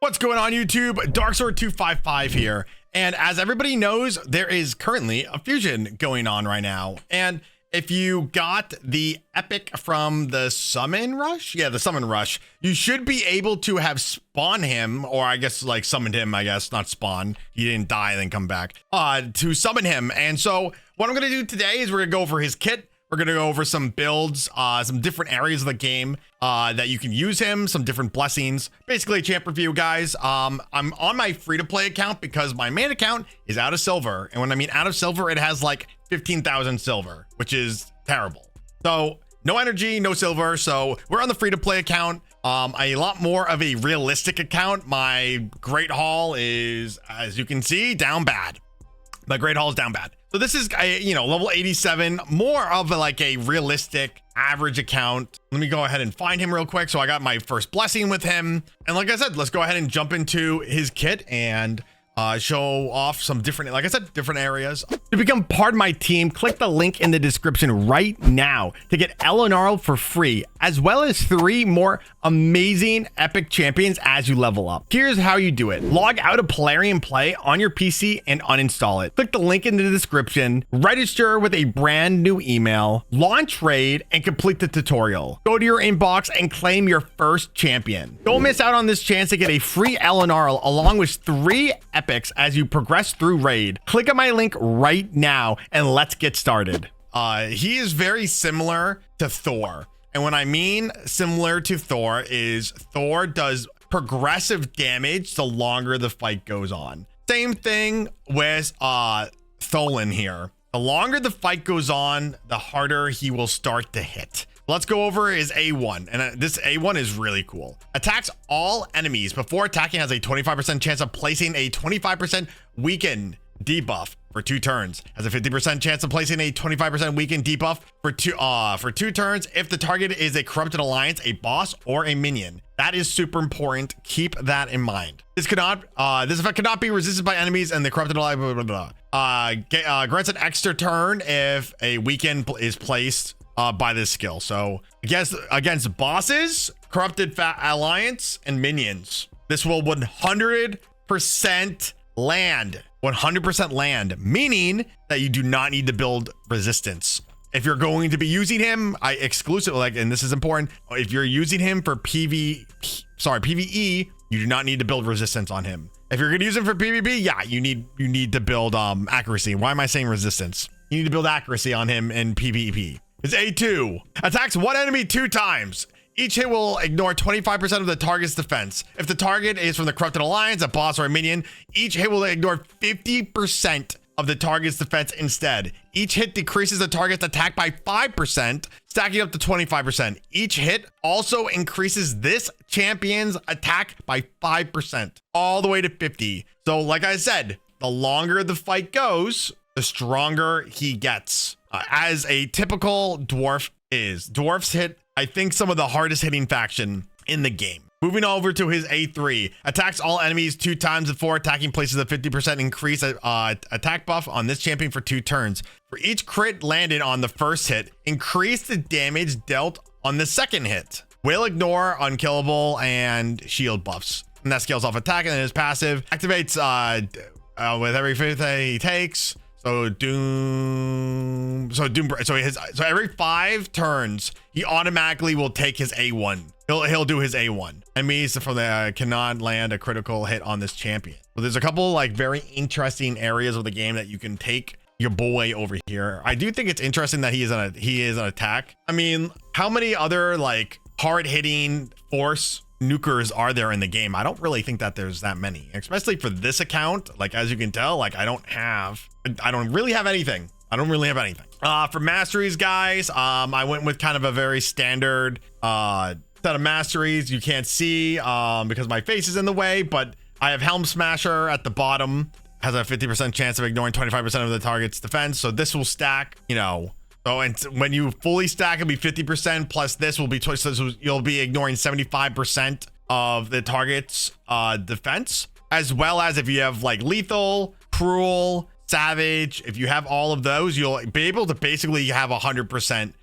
What's going on YouTube? Darksword255 here. And as everybody knows, there is currently a fusion going on right now. And if you got the epic from the summon rush, the summon rush, you should be able to have spawned him, or I guess like summoned him, not spawn. He didn't die and then come back, to summon him. And so what I'm going to do today is we're going to go over his kit. We're going to go over some builds, some different areas of the game that you can use him, some different blessings, basically a champ review, guys. I'm on my free-to-play account because my main account is out of silver. And when I mean out of silver, it has like 15,000 silver, which is terrible. So no energy, no silver. So we're on the free-to-play account. A lot more of a realistic account. My Great Hall is, as you can see, down bad. My Great Hall is down bad. So this is, level 87, more of a realistic average account. Let me go ahead and find him real quick. So I got my first blessing with him. And like I said, let's go ahead and jump into his kit and show off some different, different areas. To become part of my team, click the link in the description right now to get Elenaril for free, as well as 3 more amazing epic champions as you level up. Here's how you do it. Log out of Plarium Play on your PC and uninstall it. Click the link in the description, register with a brand new email, launch raid, and complete the tutorial. Go to your inbox and claim your first champion. Don't miss out on this chance to get a free Elenaril along with 3 epics as you progress through raid. Click on my link right now and let's get started. He is very similar to Thor. And what I mean similar to Thor is Thor does progressive damage the longer the fight goes on. Same thing with Tholin here. The longer the fight goes on, the harder he will start to hit. Let's go over his A1, and this A1 is really cool. Attacks all enemies before attacking, has a 25% chance of placing a 25% weaken debuff for 2 turns. Has a 50% chance of placing a 25% weaken debuff for 2 turns if the target is a corrupted alliance, a boss, or a minion. That is super important. Keep that in mind. This effect cannot be resisted by enemies, and the corrupted alliance grants an extra turn if a weaken is placed by this skill. So against bosses, corrupted alliance, and minions, this will 100% land. 100% land, meaning that you do not need to build resistance. If you're going to be using him, and this is important, if you're using him for PvE, you do not need to build resistance on him. If you're going to use him for PvP, yeah, you need to build accuracy. Why am I saying resistance? You need to build accuracy on him in PvP. His A2 attacks one enemy 2 times. Each hit will ignore 25% of the target's defense. If the target is from the corrupted alliance, a boss, or a minion, each hit will ignore 50% of the target's defense instead. Each hit decreases the target's attack by 5%, stacking up to 25%. Each hit also increases this champion's attack by 5%, all the way to 50. So like I said, the longer the fight goes, the stronger he gets. As a typical dwarf is. Dwarfs hit, I think, some of the hardest hitting faction in the game. Moving over to his A3, attacks all enemies 2 times before attacking, places a 50% increase attack buff on this champion for 2 turns. For each crit landed on the first hit, increase the damage dealt on the second hit. Will ignore unkillable and shield buffs. And that scales off attack, and then his passive activates with every 5th that he takes. So every 5 turns, he automatically will take his A1. He'll do his A1. Enemies from the cannot land a critical hit on this champion. So there's a couple very interesting areas of the game that you can take your boy over here. I do think it's interesting that he is an attack. I mean, how many other hard hitting force nukers are there in the game? I don't really think that there's that many, especially for this account. As you can tell, I don't really have anything. For masteries, guys, I went with kind of a very standard set of masteries. You can't see because my face is in the way, but I have Helm Smasher at the bottom, has a 50% chance of ignoring 25% of the target's defense. So this will stack, so, and when you fully stack, it'll be 50% plus this will be so you'll be ignoring 75% of the target's defense, as well as if you have lethal, cruel, savage. If you have all of those, you'll be able to basically have 100%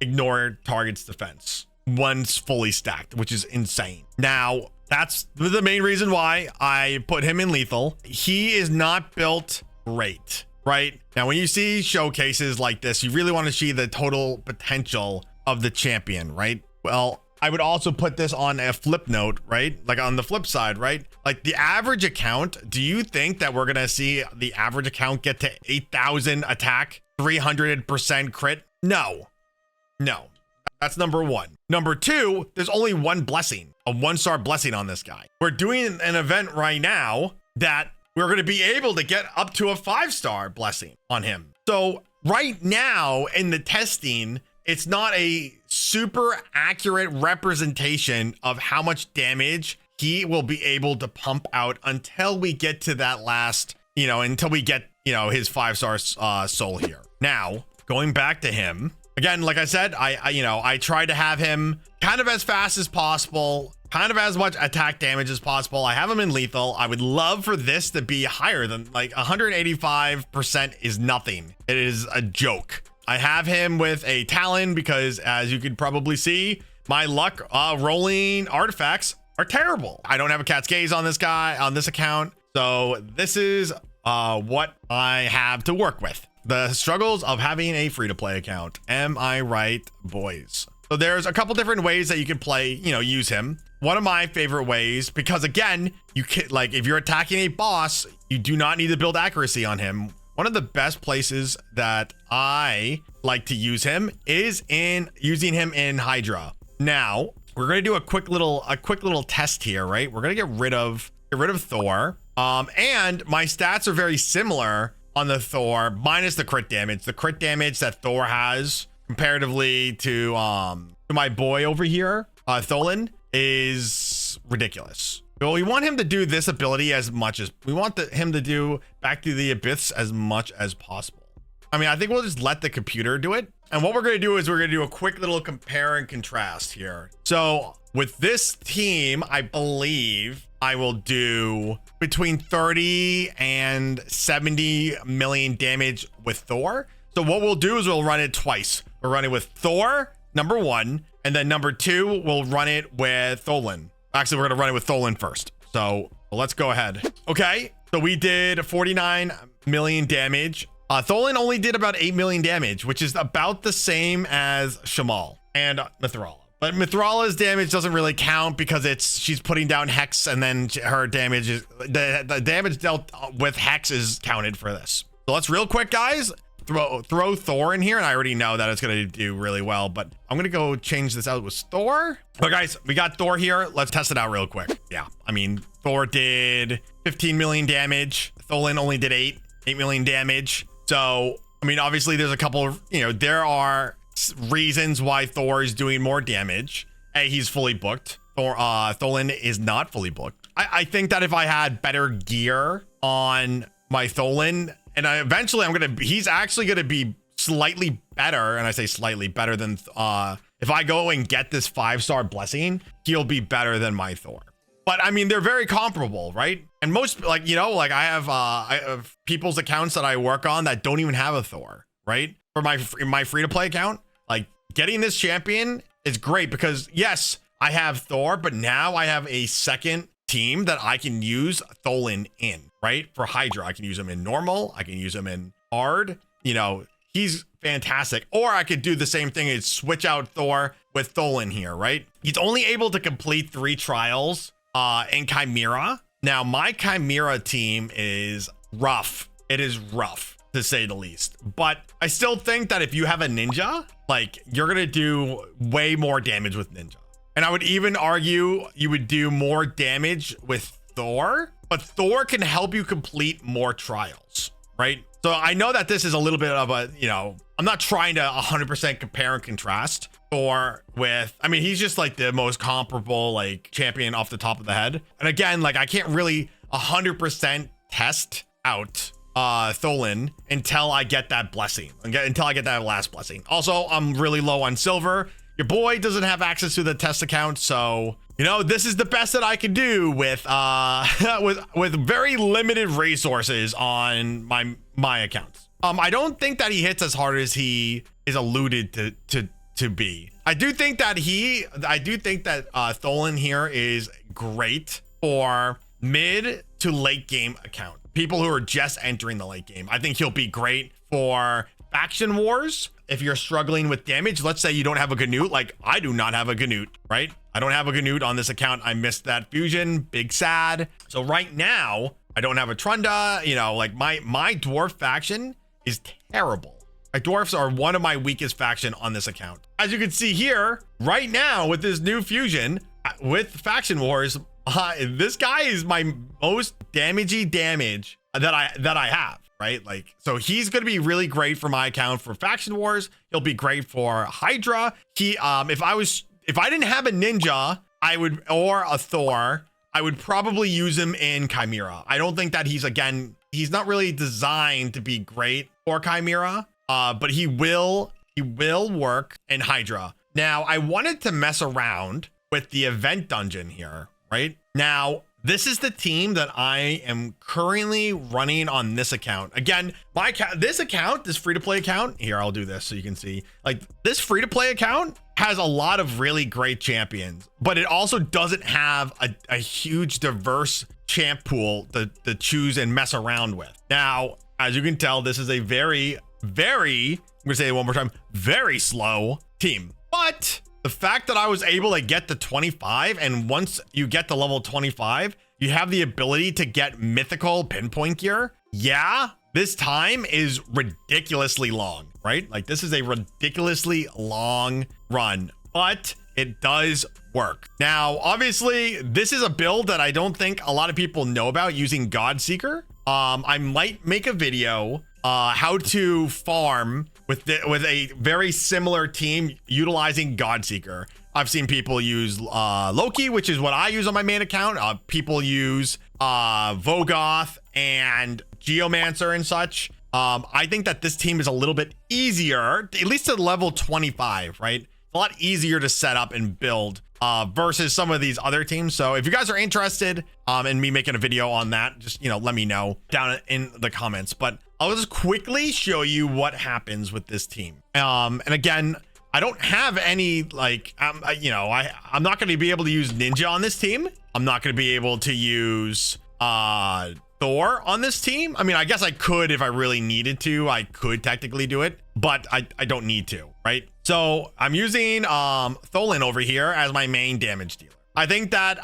ignore target's defense once fully stacked, which is insane. Now, That's the main reason why I put him in lethal. He is not built great, right? Now, when you see showcases like this, you really want to see the total potential of the champion, right? Well, I would also put this on a flip note, right? Like on the flip side, right? Like the average account, do you think that we're going to see the average account get to 8,000 attack, 300% crit? No. That's number one. Number two, there's only one blessing, a 1-star blessing on this guy. We're doing an event right now that we're going to be able to get up to a 5-star blessing on him. So right now in the testing, it's not a super accurate representation of how much damage he will be able to pump out until we get to that last, until we get, his 5-star soul here. Now, going back to him, again, like I said, I try to have him kind of as fast as possible, kind of as much attack damage as possible. I have him in lethal. I would love for this to be higher than like 185% is nothing. It is a joke. I have him with a Talon because, as you could probably see, my luck rolling artifacts are terrible. I don't have a cat's gaze on this guy, on this account. So this is what I have to work with. The struggles of having a free-to-play account. Am I right, boys? So there's a couple different ways that you can play, use him. One of my favorite ways, because again, you can, like, if you're attacking a boss, you do not need to build accuracy on him. One of the best places that I like to use him is in using him in Hydra. Now, we're going to do a quick little test here, right? We're going to get rid of Thor. And my stats are very similar on the Thor, minus the crit damage. The crit damage that Thor has comparatively to my boy over here, Tholin, is ridiculous. Well, we want him to do this ability as much as we want him to do Back to the Abyss as much as possible. I mean, I think we'll just let the computer do it. And what we're going to do is we're going to do a quick little compare and contrast here. So with this team, I believe I will do between 30 and 70 million damage with Thor. So what we'll do is we'll run it twice. We'll run it with Thor, number one, and then number two, we'll run it with Tholin. Actually, we're going to run it with Tholin first. So let's go ahead. Okay, so we did 49 million damage. Tholin only did about 8 million damage, which is about the same as Shamal and Mithrala. But Mithrala's damage doesn't really count because she's putting down Hex, and then her damage is the damage dealt with Hex is counted for this. So let's real quick, guys, throw Thor in here, and I already know that it's gonna do really well, but I'm gonna go change this out with Thor. But guys, we got Thor here. Let's test it out real quick. Yeah, I mean, Thor did 15 million damage. Tholin only did 8 million damage. So, I mean, obviously there's a couple of, there are reasons why Thor is doing more damage. A, he's fully booked. Tholin is not fully booked. I think that if I had better gear on my Tholin, and he's actually gonna be slightly better, and I say slightly better than if I go and get this 5-star blessing, he'll be better than my Thor. But I mean, they're very comparable, right? And most, I have people's accounts that I work on that don't even have a Thor, right? For my free-to-play account, like, getting this champion is great because, yes, I have Thor, but now I have a second team that I can use Tholin in, right? For Hydra, I can use him in normal. I can use him in hard. He's fantastic. Or I could do the same thing and switch out Thor with Tholin here, right? He's only able to complete 3 trials in Chimera. Now, my Chimera team is rough. It is rough, to say the least. But I still think that if you have a ninja, like, you're going to do way more damage with ninja. And I would even argue you would do more damage with Thor, but Thor can help you complete more trials, right? So I know that this is a little bit of a, I'm not trying to 100% compare and contrast Thor with, I mean, he's just like the most comparable, like, champion off the top of the head. And again, like, I can't really 100% test out Tholin until I get that blessing, until I get that last blessing. Also, I'm really low on silver. Your boy doesn't have access to the test account, so this is the best that I can do with with very limited resources on my accounts. I don't think that he hits as hard as he is alluded to be. I do think that Tholin here is great for mid to late game account. People who are just entering the late game. I think he'll be great for faction wars. If you're struggling with damage, let's say you don't have a Ganute, like I do not have a Ganute, right? I don't have a Ganute on this account. I missed that fusion, big sad. So right now, I don't have a Trunda, you know, like my dwarf faction is terrible. My dwarfs are one of my weakest faction on this account. As you can see here, right now with this new fusion, with faction wars, this guy is my most damagey damage that I have. Right, like, so he's going to be really great for my account for faction wars. He'll be great for Hydra. He if I didn't have a ninja, I would, or a Thor, I would probably use him in Chimera. I don't think that he's not really designed to be great for Chimera, but he will work in Hydra. Now I wanted to mess around with the event dungeon here, right? Now this is the team that I am currently running on this account. Again, this free-to-play account, here, I'll do this so you can see. Like, this free-to-play account has a lot of really great champions, but it also doesn't have a huge, diverse champ pool to choose and mess around with. Now, as you can tell, this is a very, I'm gonna say it one more time, very slow team. But the fact that I was able to get to 25, and once you get to level 25, you have the ability to get mythical pinpoint gear. Yeah, this time is ridiculously long, right? Like, this is a ridiculously long run, but it does work. Now, obviously, this is a build that I don't think a lot of people know about, using Godseeker. I might make a video how to farm with a very similar team utilizing Godseeker. I've seen people use Loki, which is what I use on my main account. People use Vogoth and Geomancer and such. I think that this team is a little bit easier, at least to level 25, right? A lot easier to set up and build versus some of these other teams. So if you guys are interested in me making a video on that, just, let me know down in the comments. But I'll just quickly show you what happens with this team. And again, I don't have any, like, I'm not going to be able to use Ninja on this team. I'm not going to be able to use Thor on this team. I mean, I guess I could if I really needed to. I could technically do it, but I don't need to, right? So I'm using Tholin over here as my main damage dealer. I think that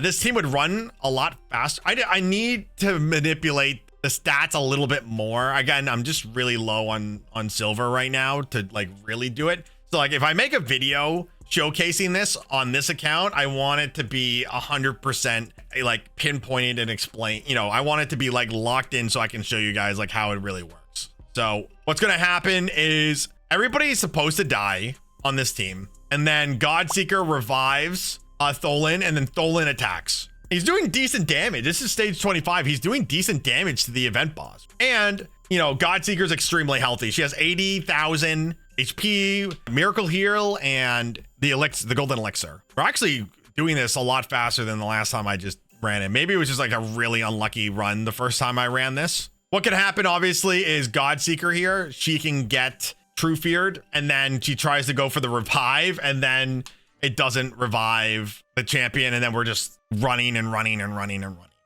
this team would run a lot faster. I need to manipulate the stats a little bit more. Again, I'm just really low on silver right now to like really do it. So like if I make a video showcasing this on this account, I want it to be 100% like pinpointed and explain, I want it to be like locked in so I can show you guys like how it really works. So what's going to happen is everybody is supposed to die on this team, and then Godseeker revives Tholin, and then Tholin attacks. He's doing decent damage. This is stage 25. He's doing decent damage to the event boss. And, Godseeker's extremely healthy. She has 80,000 HP, Miracle Heal, and the Golden Elixir. We're actually doing this a lot faster than the last time I just ran it. Maybe it was just like a really unlucky run the first time I ran this. What can happen, obviously, is Godseeker here. She can get True Feared, and then she tries to go for the revive, and then it doesn't revive the champion, and then we're just running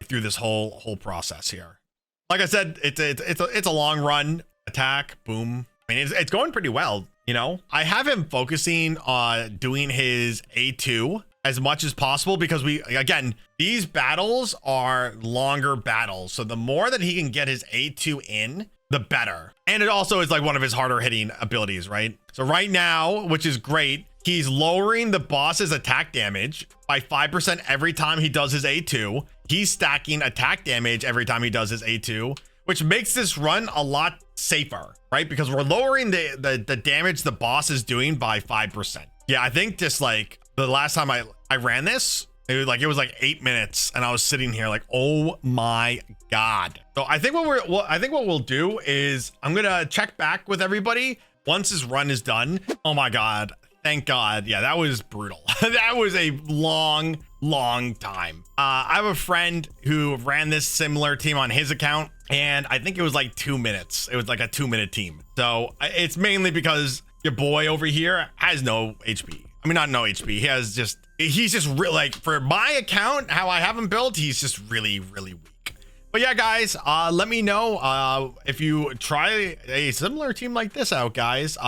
through this whole process here. Like I said, it's a long run attack. Boom. I mean, it's going pretty well. I have him focusing on doing his A2 as much as possible, because these battles are longer battles. So the more that he can get his A2 in, the better. And it also is like one of his harder hitting abilities, right? So right now, which is great, he's lowering the boss's attack damage by 5% every time he does his A2. He's stacking attack damage every time he does his A2, which makes this run a lot safer, right? Because we're lowering the damage the boss is doing by 5%. Yeah, I think just like the last time I ran this, it was like 8 minutes, and I was sitting here like, oh my God. So I think what we'll do is I'm gonna check back with everybody once this run is done. Oh my God. Thank God. Yeah, that was brutal. That was a long time. I have a friend who ran this similar team on his account, and I think it was like 2 minutes. It was like a 2-minute team. So it's mainly because your boy over here has no HP. I mean, not no HP. He's just like, for my account, how I have him built, he's just really, really weak. But yeah, guys, let me know if you try a similar team like this out, guys.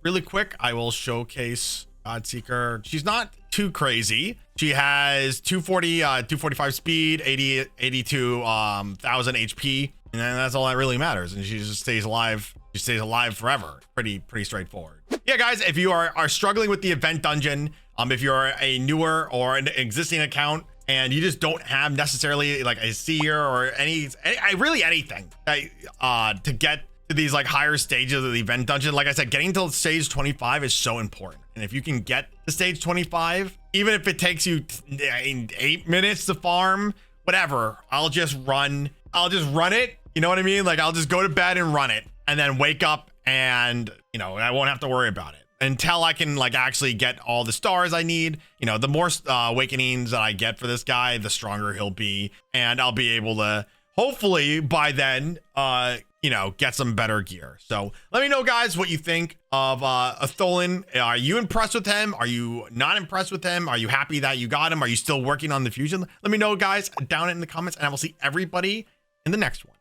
Really quick, I will showcase Godseeker. She's not too crazy. She has 240, 245 speed, 82,000 HP, and that's all that really matters. And she just stays alive. She stays alive forever. Pretty straightforward. Yeah, guys, if you are struggling with the event dungeon, if you're a newer or an existing account and you just don't have necessarily like a seer or really anything to get to these like higher stages of the event dungeon, like I said, getting to stage 25 is so important. And if you can get to stage 25, even if it takes you 8 minutes to farm, whatever, I'll just run it. You know what I mean? Like, I'll just go to bed and run it and then wake up and, you know, I won't have to worry about it until I can like actually get all the stars I need. You know, the more awakenings that I get for this guy, the stronger he'll be. And I'll be able to, hopefully by then, you know, get some better gear. So let me know, guys, what you think of Tholin. Are you impressed with him? Are you not impressed with him? Are you happy that you got him? Are you still working on the fusion? Let me know, guys, down in the comments, and I will see everybody in the next one.